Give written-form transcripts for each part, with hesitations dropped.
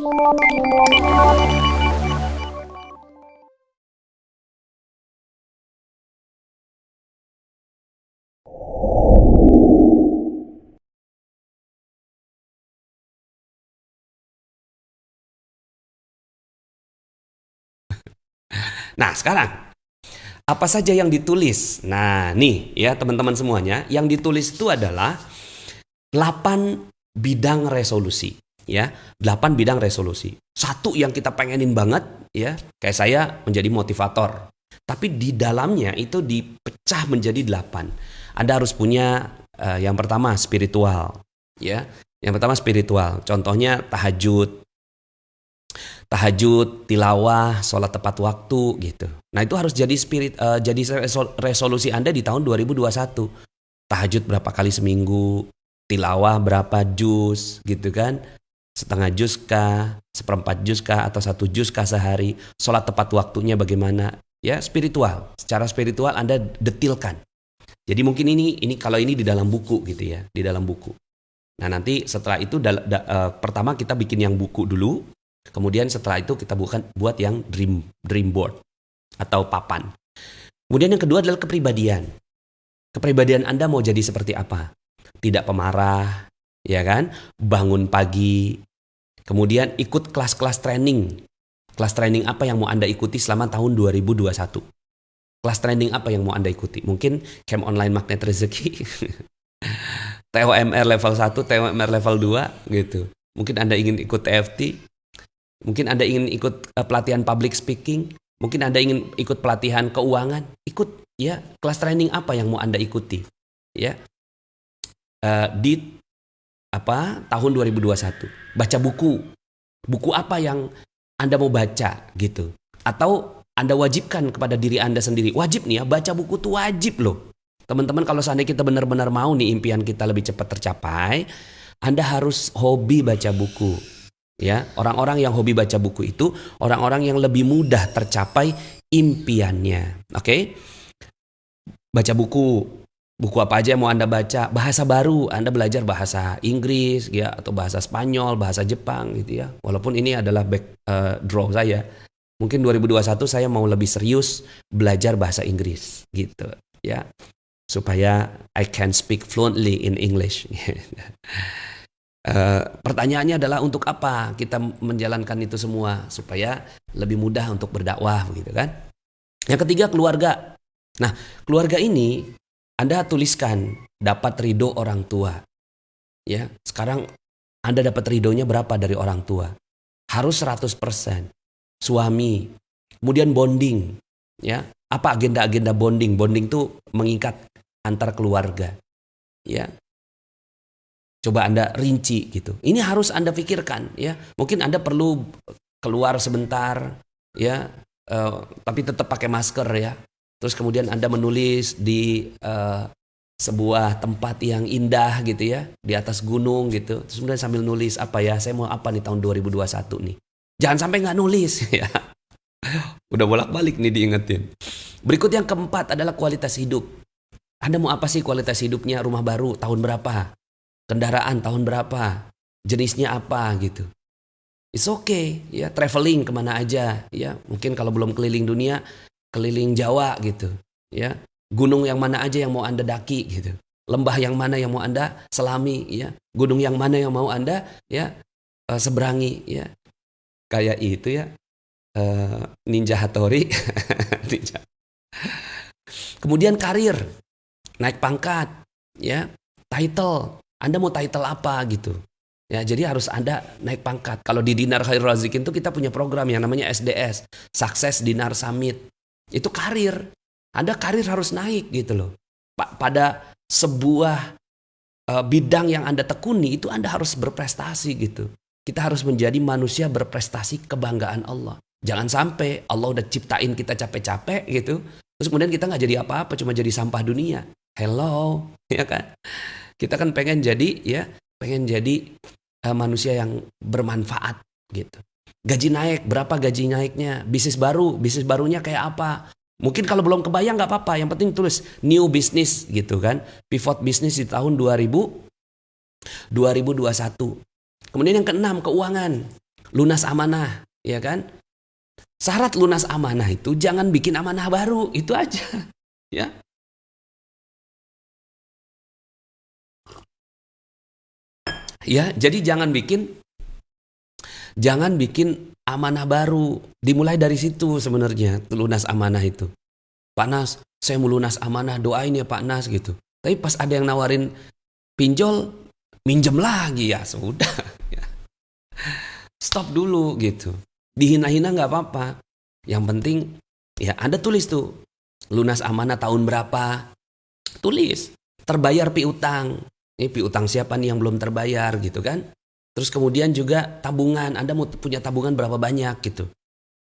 Nah, sekarang apa saja yang ditulis? Nah, nih ya teman-teman semuanya, yang ditulis itu adalah 8 bidang resolusi, ya. 8 bidang resolusi. Satu yang kita pengenin banget, ya, kayak saya menjadi motivator. Tapi di dalamnya itu dipecah menjadi 8. Anda harus punya yang pertama spiritual, ya. Yang pertama spiritual. Contohnya tahajud, tilawah, sholat tepat waktu gitu. Nah, itu harus jadi resolusi Anda di tahun 2021. Tahajud berapa kali seminggu, tilawah berapa juz gitu kan. Setengah juz kah, seperempat juz kah, atau 1 juz kah sehari. Sholat tepat waktunya bagaimana. Ya, spiritual. Secara spiritual Anda detilkan. Jadi mungkin ini kalau ini di dalam buku gitu ya, di dalam buku. Nah, nanti setelah itu pertama kita bikin yang buku dulu. Kemudian setelah itu kita buat yang dream board atau papan. Kemudian yang kedua adalah kepribadian. Kepribadian Anda mau jadi seperti apa? Tidak pemarah, ya kan? Bangun pagi. Kemudian ikut kelas-kelas training. Kelas training apa yang mau Anda ikuti selama tahun 2021? Kelas training apa yang mau Anda ikuti? Mungkin camp online magnet rezeki. TOMR level 1, TOMR level 2 gitu. Mungkin Anda ingin ikut TFT. Mungkin Anda ingin ikut pelatihan public speaking, mungkin Anda ingin ikut pelatihan keuangan, ikut ya kelas training apa yang mau Anda ikuti, ya di tahun 2021. Baca buku apa yang Anda mau baca gitu, atau Anda wajibkan kepada diri Anda sendiri, wajib nih ya baca buku tuh wajib loh, teman-teman. Kalau seandainya kita benar-benar mau nih impian kita lebih cepat tercapai, Anda harus hobi baca buku. Ya, orang-orang yang hobi baca buku itu orang-orang yang lebih mudah tercapai impiannya. Oke? Baca buku apa aja yang mau Anda baca, bahasa baru, Anda belajar bahasa Inggris ya, atau bahasa Spanyol, bahasa Jepang gitu ya. Walaupun ini adalah draw saya. Mungkin 2021 saya mau lebih serius belajar bahasa Inggris gitu ya. Supaya I can speak fluently in English. Pertanyaannya adalah untuk apa kita menjalankan itu semua, supaya lebih mudah untuk berdakwah begitu kan. Yang ketiga, keluarga. Nah, keluarga ini Anda tuliskan dapat ridho orang tua. Ya, sekarang Anda dapat ridhonya berapa dari orang tua? Harus 100%. Suami. Kemudian bonding, ya. Apa agenda-agenda bonding? Bonding itu mengikat antar keluarga. Ya. Coba Anda rinci gitu. Ini harus Anda pikirkan ya. Mungkin Anda perlu keluar sebentar ya, tapi tetap pakai masker ya. Terus kemudian Anda menulis di sebuah tempat yang indah gitu ya, di atas gunung gitu. Terus kemudian sambil nulis apa ya, saya mau apa nih tahun 2021 nih. Jangan sampai nggak nulis ya. Udah bolak-balik nih diingetin. Berikut yang keempat adalah kualitas hidup. Anda mau apa sih kualitas hidupnya? Rumah baru tahun berapa? Kendaraan tahun berapa, jenisnya apa gitu. It's okay ya, traveling kemana aja ya. Mungkin kalau belum keliling dunia, keliling Jawa gitu ya. Gunung yang mana aja yang mau Anda daki gitu. Lembah yang mana yang mau Anda selami ya. Gunung yang mana yang mau Anda ya seberangi ya. Kayak itu ya, Ninja Hattori. Ninja. Kemudian karir, naik pangkat ya, title. Anda mau title apa gitu. Ya, jadi harus Anda naik pangkat. Kalau di Dinar Khairul Razikin itu kita punya program yang namanya SDS, Sukses Dinar Summit. Itu karir. Anda karir harus naik gitu loh. Pada sebuah bidang yang Anda tekuni itu Anda harus berprestasi gitu. Kita harus menjadi manusia berprestasi kebanggaan Allah. Jangan sampai Allah udah ciptain kita capek-capek gitu. Terus kemudian kita nggak jadi apa-apa, cuma jadi sampah dunia. Hello, ya kan? Kita kan pengen jadi manusia yang bermanfaat gitu. Gaji naik, berapa gaji naiknya? Bisnis barunya kayak apa? Mungkin kalau belum kebayang nggak apa-apa, yang penting tulis new business gitu kan. Pivot business di tahun 2021. Kemudian yang keenam, keuangan. lunas amanah, ya kan? Syarat lunas amanah itu jangan bikin amanah baru, itu aja, ya. Ya, jadi jangan bikin amanah baru. Dimulai dari situ sebenarnya lunas amanah itu. Pak Nas, saya mau lunas amanah, doain ya Pak Nas gitu. Tapi pas ada yang nawarin pinjol, minjem lagi ya sudah. Ya. Stop dulu gitu. Dihina-hina nggak apa-apa. Yang penting ya Anda tulis tuh lunas amanah tahun berapa. Tulis terbayar piutang. Ini piutang siapa nih yang belum terbayar gitu kan? Terus kemudian juga tabungan. Anda mau punya tabungan berapa banyak gitu.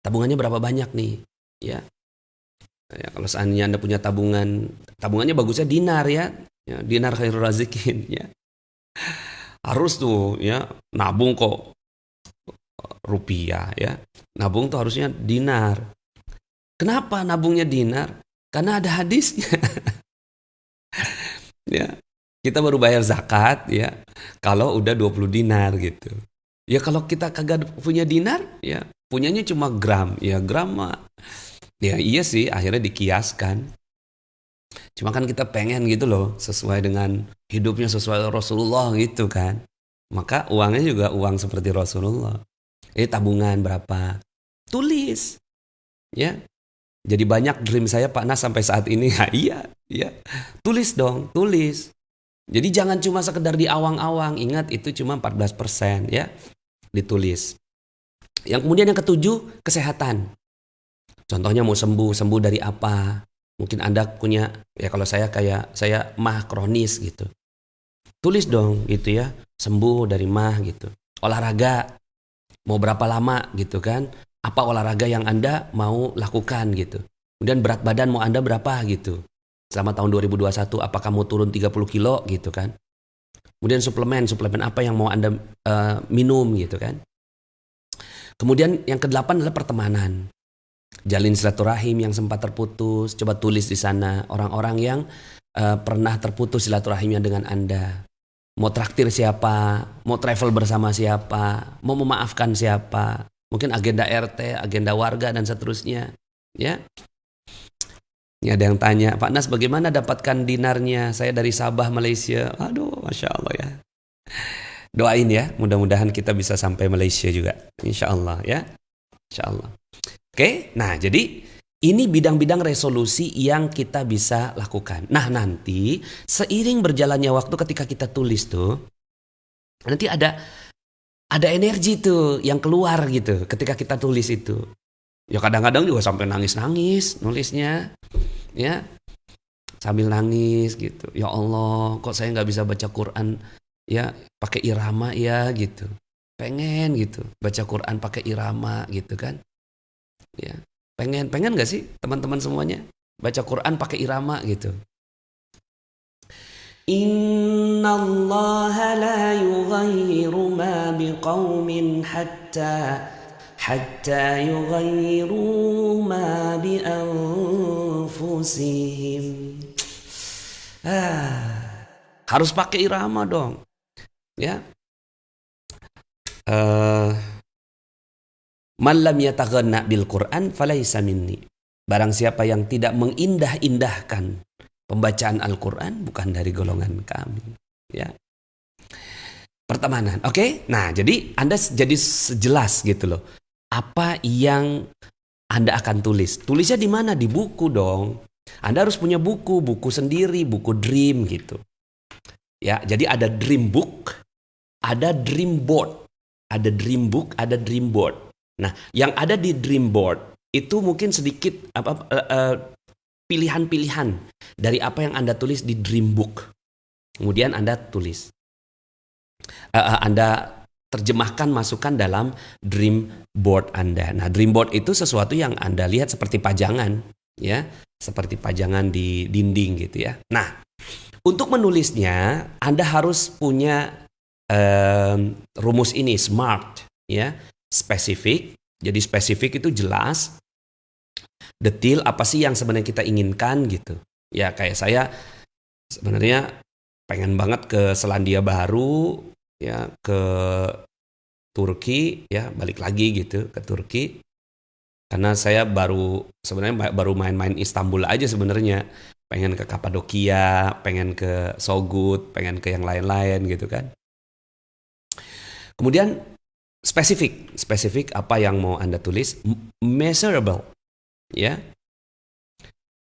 Tabungannya berapa banyak nih? Ya. Ya, kalau seandainya Anda punya tabungannya bagusnya dinar ya. Ya, dinar khairul razikin ya. Harus tuh ya nabung kok rupiah ya. Nabung tuh harusnya dinar. Kenapa nabungnya dinar? Karena ada hadisnya. Ya. Kita baru bayar zakat ya kalau udah 20 dinar gitu. Ya kalau kita kagak punya dinar ya punyanya cuma gram. Ya gram mah ya iya sih akhirnya dikiaskan. Cuma kan kita pengen gitu loh sesuai dengan hidupnya sesuai Rasulullah gitu kan. Maka uangnya juga uang seperti Rasulullah. Tabungan berapa? Tulis ya. Jadi banyak dream saya Pak Nas sampai saat ini. Ya, iya, iya. Tulis dong, tulis. Jadi jangan cuma sekedar di awang-awang. Ingat itu cuma 14% ya. Ditulis. Yang kemudian yang ketujuh, kesehatan. Contohnya mau sembuh dari apa? Mungkin Anda punya, ya kalau saya mah kronis gitu. Tulis dong gitu ya, sembuh dari mah gitu. Olahraga, mau berapa lama gitu kan? Apa olahraga yang Anda mau lakukan gitu. Kemudian berat badan mau Anda berapa gitu. Selama tahun 2021, apakah mau turun 30 kilo gitu kan. Kemudian suplemen apa yang mau Anda minum gitu kan. Kemudian yang kedelapan adalah pertemanan. Jalin silaturahim yang sempat terputus, coba tulis di sana orang-orang yang pernah terputus silaturahimnya dengan Anda. Mau traktir siapa, mau travel bersama siapa, mau memaafkan siapa, mungkin agenda RT, agenda warga dan seterusnya. Ya, ini ada yang tanya, Pak Nas bagaimana dapatkan dinarnya? Saya dari Sabah, Malaysia. Aduh, Masya Allah ya. Doain ya, mudah-mudahan kita bisa sampai Malaysia juga. Insya Allah ya. Insya Allah. Oke, nah jadi ini bidang-bidang resolusi yang kita bisa lakukan. Nah nanti seiring berjalannya waktu ketika kita tulis tuh, nanti ada energi tuh yang keluar gitu ketika kita tulis itu. Ya kadang-kadang juga sampai nangis-nangis nulisnya, ya sambil nangis gitu. Ya Allah, kok saya nggak bisa baca Quran ya pakai irama ya gitu. Pengen gitu baca Quran pakai irama gitu kan. Ya, pengen nggak sih teman-teman semuanya baca Quran pakai irama gitu. Innallaha la yughayyiru ma biqaumin hatta yughayyiru ma bi anfusihim. Harus pakai irama dong. Ya. Man lam yataghanna bil Quran falaysa minni. Barang siapa yang tidak mengindah-indahkan pembacaan Al-Quran bukan dari golongan kami. Ya. Pertemanan. Oke? Nah, jadi Anda jadi jelas gitu loh. Apa yang Anda akan tulis? Tulisnya di mana? Di buku dong. Anda harus punya buku sendiri, buku dream gitu. Ya, jadi ada dream book, ada dream board. Ada dream book, ada dream board. Nah, yang ada di dream board itu mungkin sedikit pilihan-pilihan dari apa yang Anda tulis di dream book. Kemudian Anda tulis, Anda terjemahkan, masukkan dalam dream board Anda. Nah, dream board itu sesuatu yang Anda lihat seperti pajangan, ya, seperti pajangan di dinding gitu ya. Nah, untuk menulisnya Anda harus punya rumus ini, SMART, ya. Spesifik, jadi spesifik itu jelas, detail apa sih yang sebenarnya kita inginkan gitu. Ya kayak saya sebenarnya pengen banget ke Selandia Baru, ya ke Turki, ya balik lagi gitu ke Turki. Karena saya sebenarnya baru main-main Istanbul aja sebenarnya. Pengen ke Kapadokia, pengen ke Sogut, pengen ke yang lain-lain gitu kan. Kemudian spesifik apa yang mau Anda tulis, measurable, ya.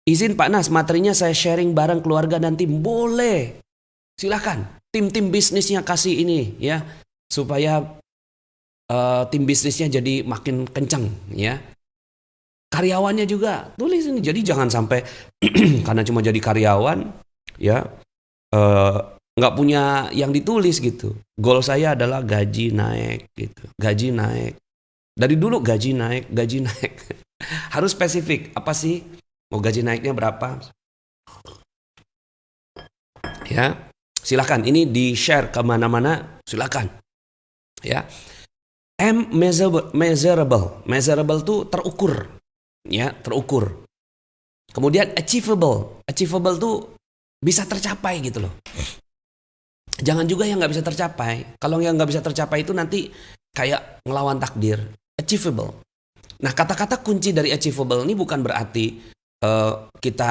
Izin Pak Nas, materinya saya sharing bareng keluarga dan tim, boleh. Silakan, tim-tim bisnisnya kasih ini ya, supaya tim bisnisnya jadi makin kencang ya. Karyawannya juga tulis ini, jadi jangan sampai karena cuma jadi karyawan ya eh, nggak punya yang ditulis gitu. Goal saya adalah gaji naik gitu, gaji naik. Dari dulu gaji naik, gaji naik. Harus spesifik, apa sih? Mau gaji naiknya berapa? Ya, silakan. Ini di-share kemana-mana, silakan. Ya, measurable tuh terukur, ya, terukur. Kemudian achievable tuh bisa tercapai gitu loh. Jangan juga yang nggak bisa tercapai. Kalau yang nggak bisa tercapai itu nanti kayak ngelawan takdir. Achievable. Nah, kata-kata kunci dari achievable ini bukan berarti kita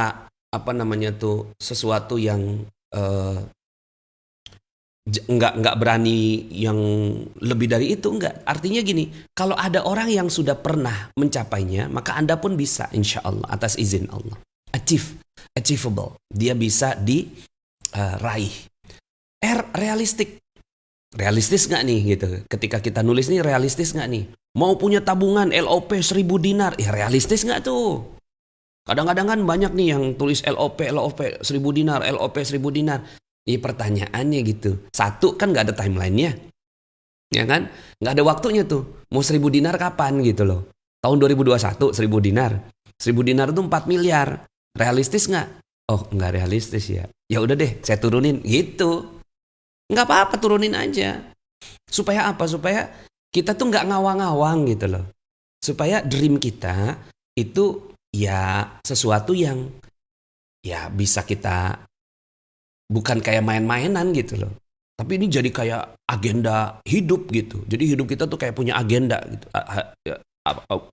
apa namanya tuh sesuatu yang nggak berani yang lebih dari itu, enggak. Artinya gini, kalau ada orang yang sudah pernah mencapainya, maka Anda pun bisa, insya Allah, atas izin Allah. Achievable. Dia bisa diraih. Realistik. Realistis nggak nih gitu? Ketika kita nulis nih, realistis nggak nih? Mau punya tabungan LOP 1000 dinar, ya realistis nggak tuh? Kadang-kadang kan banyak nih yang tulis LOP 1000 dinar, LOP 1000 dinar. Iya, pertanyaannya gitu. Satu, kan nggak ada timelinenya, ya kan? Nggak ada waktunya tuh. Mau 1000 dinar kapan gitu loh? Tahun 2021 1000 dinar. 1000 dinar itu 4 miliar. Realistis nggak? Oh, nggak realistis ya. Ya udah deh, saya turunin gitu. Nggak apa-apa, turunin aja. Supaya apa? Supaya kita tuh nggak ngawang-ngawang gitu loh. Supaya dream kita itu ya sesuatu yang ya bisa kita, bukan kayak main-mainan gitu loh. Tapi ini jadi kayak agenda hidup gitu. Jadi hidup kita tuh kayak punya agenda gitu.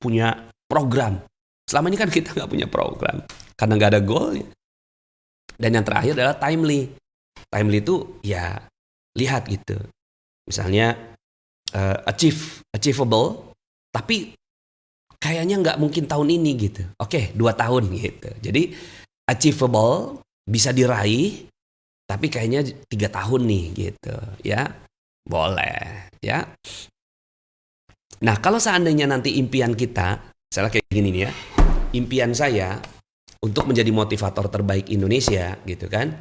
Punya program. Selama ini kan kita nggak punya program. Karena nggak ada goal. Dan yang terakhir adalah timely. Timely itu ya lihat gitu. Misalnya achievable. Tapi kayaknya nggak mungkin tahun ini gitu. Oke, 2 tahun gitu. Jadi achievable, bisa diraih, tapi kayaknya 3 tahun nih gitu ya. Boleh ya. Nah, kalau seandainya nanti impian kita, misalnya kayak gini nih ya. Impian saya untuk menjadi motivator terbaik Indonesia gitu kan.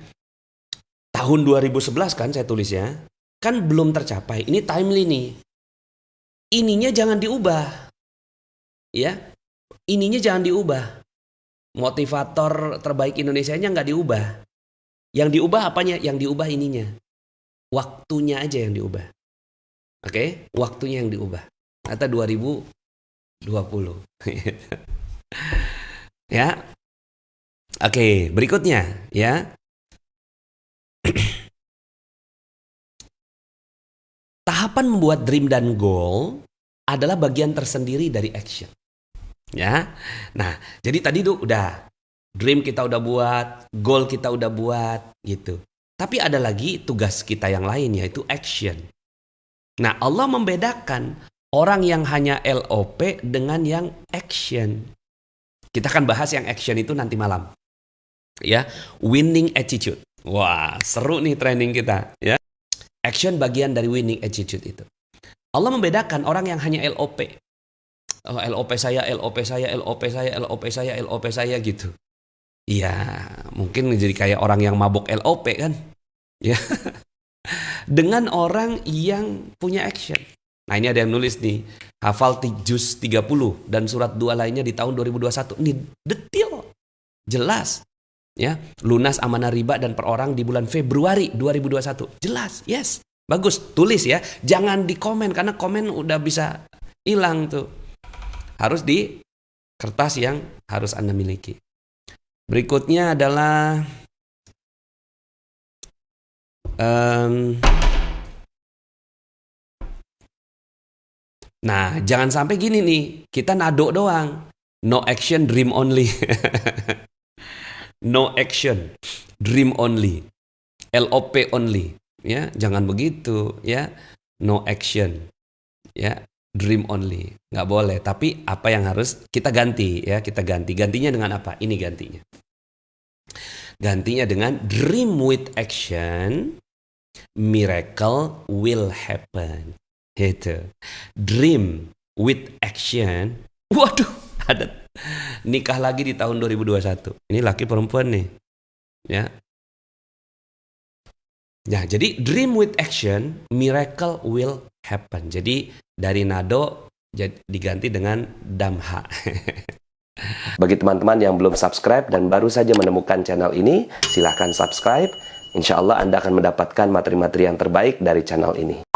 Tahun 2011 kan saya tulisnya. Kan belum tercapai. Ini timely nih. Ininya jangan diubah. Ya. Ininya jangan diubah. Motivator terbaik Indonesianya nggak diubah. Yang diubah apanya? Yang diubah ininya. Waktunya aja yang diubah. Oke? Waktunya yang diubah. Kata 2020. Ya. Oke, berikutnya ya. Tahapan membuat dream dan goal adalah bagian tersendiri dari action. Ya. Nah, jadi tadi tuh udah dream kita udah buat, goal kita udah buat gitu. Tapi ada lagi tugas kita yang lain, yaitu action. Nah, Allah membedakan orang yang hanya LOP dengan yang action. Kita akan bahas yang action itu nanti malam. Ya, winning attitude. Wah, seru nih training kita, ya. Action bagian dari winning attitude itu. Allah membedakan orang yang hanya LOP. Oh, LOP saya, LOP saya, LOP saya, LOP saya, LOP saya gitu. Iya, mungkin jadi kayak orang yang mabok LOP kan. Ya. Dengan orang yang punya action. Nah, ini ada yang nulis nih, hafal juz 30 dan surat 2 lainnya di tahun 2021. Ini detail, jelas. Ya, lunas amanah riba dan per orang di bulan Februari 2021. Jelas, yes. Bagus, tulis ya. Jangan di komen, karena komen udah bisa hilang tuh. Harus di kertas yang harus Anda miliki. Berikutnya adalah Nah, jangan sampai gini nih, kita nado doang. No action, dream only. No action, dream only. LOP only. Ya, jangan begitu ya. No action. Ya, dream only. Nggak boleh. Tapi apa yang harus kita ganti ya, kita ganti. Gantinya dengan apa? Ini gantinya. Gantinya dengan dream with action, miracle will happen. Itu. Dream with action. Waduh, ada nikah lagi di tahun 2021. Ini laki perempuan nih. Ya. Ya, jadi dream with action, miracle will happen. Jadi dari nado diganti dengan damha. Bagi teman-teman yang belum subscribe dan baru saja menemukan channel ini, silahkan subscribe. Insya Allah Anda akan mendapatkan materi-materi yang terbaik dari channel ini.